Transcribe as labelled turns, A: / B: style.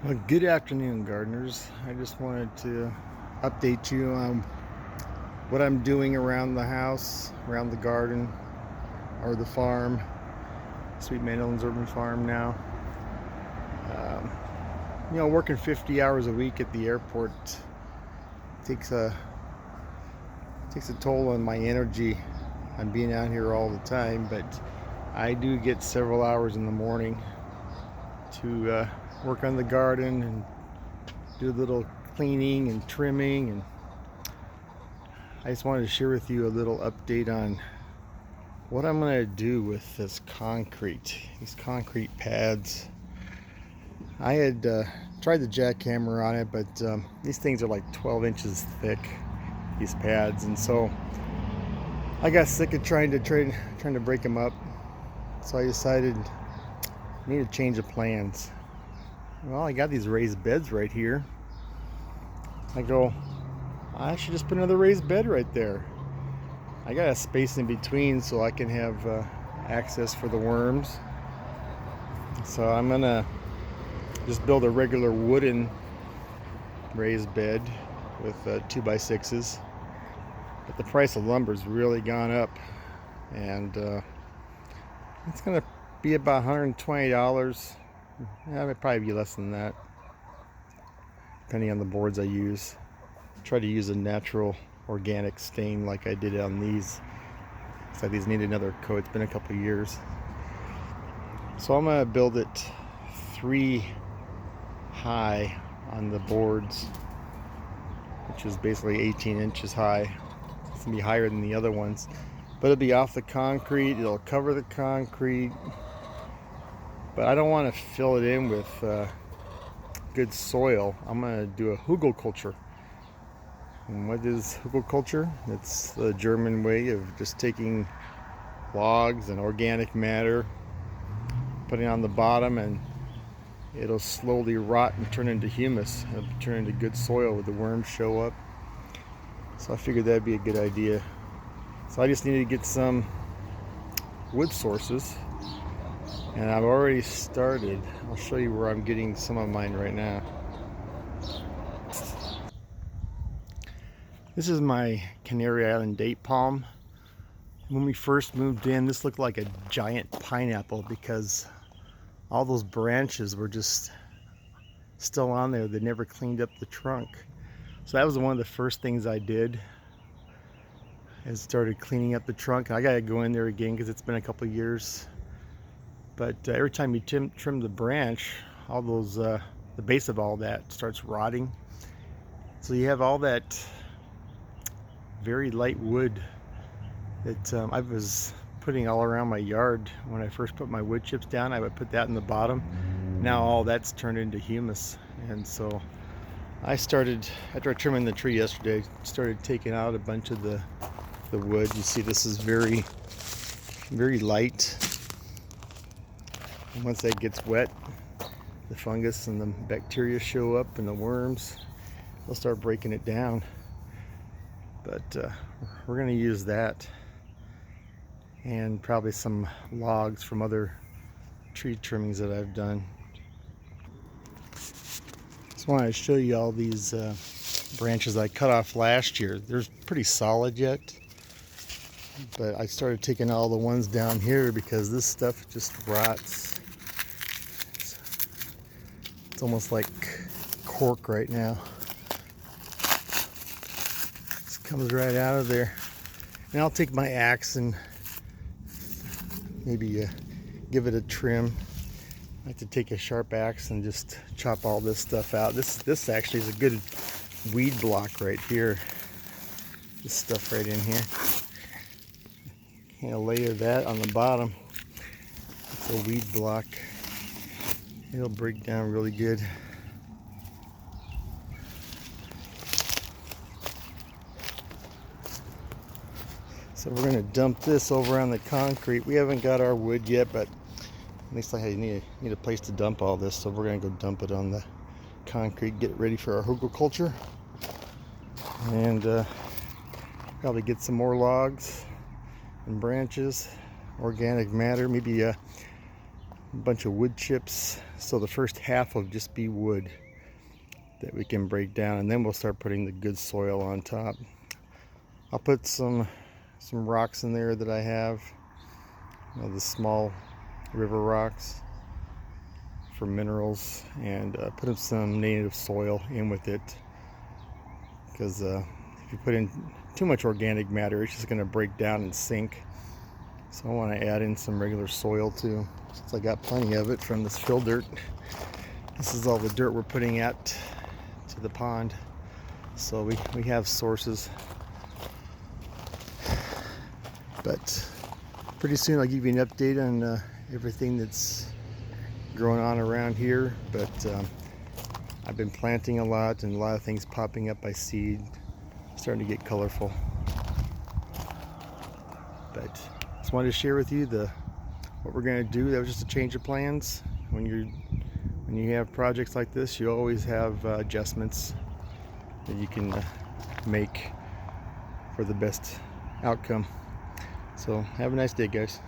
A: Well, good afternoon, gardeners. I just wanted to update you on what I'm doing around the house, around the garden, or the farm, Sweet Meadowlands Urban Farm now. Um, working 50 hours a week at the airport takes a toll on my energy. I'm being out here all the time, but I do get several hours in the morning to work on the garden and do a little cleaning and trimming. And I just wanted to share with you a little update on what I'm going to do with this these concrete pads. I had tried the jackhammer on it, but these things are like 12 inches thick, these pads, and so I got sick of trying to break them up. So I decided I need a change of plans. Well, I got these raised beds right here. I should just put another raised bed right there. I got a space in between so I can have access for the worms. So I'm gonna just build a regular wooden raised bed with 2x6s. But the price of lumber's really gone up, and it's gonna be about $120. Yeah, it might probably be less than that, depending on the boards I use. Try to use a natural organic stain like I did on these. Looks like these need another coat. It's been a couple years. So I'm gonna build it 3 high on the boards, which is basically 18 inches high. It's gonna be higher than the other ones, but it'll be off the concrete. It'll cover the concrete, but I don't want to fill it in with good soil. I'm gonna do a Hügelkultur. And what is Hügelkultur? It's the German way of just taking logs and organic matter, putting it on the bottom, and it'll slowly rot and turn into humus. It'll turn into good soil where the worms show up. So I figured that'd be a good idea. So I just needed to get some wood sources, and I've already started. I'll show you where I'm getting some of mine right now. This is my Canary Island date palm. When we first moved in, this looked like a giant pineapple because all those branches were just still on there. They never cleaned up the trunk. So that was one of the first things I did, is started cleaning up the trunk. I gotta go in there again because it's been a couple years. But every time you trim the branch, all those the base of all that starts rotting. So you have all that very light wood that I was putting all around my yard. When I first put my wood chips down, I would put that in the bottom. Now all that's turned into humus, and so I started, after trimming the tree yesterday, started taking out a bunch of the wood. You see, this is very, very light. And once that gets wet, the fungus and the bacteria show up, and the worms, they'll start breaking it down. But we're going to use that, and probably some logs from other tree trimmings that I've done. Just wanted to show you all these branches I cut off last year. They're pretty solid yet, but I started taking all the ones down here because this stuff just rots. It's almost like cork right now. Comes right out of there. And I'll take my axe and maybe give it a trim. I like to take a sharp axe and just chop all this stuff out. This actually is a good weed block right here. This stuff right in here. And layer that on the bottom. It's a weed block. It'll break down really good. So we're going to dump this over on the concrete. We haven't got our wood yet, but at least I need a place to dump all this. So we're going to go dump it on the concrete, get it ready for our Hügelkultur, and probably get some more logs and branches, organic matter, maybe a bunch of wood chips. So the first half will just be wood that we can break down, and then we'll start putting the good soil on top. I'll put some rocks in there that I have, the small river rocks for minerals, and put some native soil in with it, because if you put in too much organic matter, it's just going to break down and sink. So I want to add in some regular soil too, since I got plenty of it from this fill dirt. This is all the dirt we're putting out to the pond, so we have sources. But pretty soon I'll give you an update on everything that's growing on around here. But I've been planting a lot, and a lot of things popping up by seed, starting to get colorful. But just wanted to share with you what we're going to do. That was just a change of plans. When you have projects like this, you always have adjustments that you can make for the best outcome. So have a nice day, guys.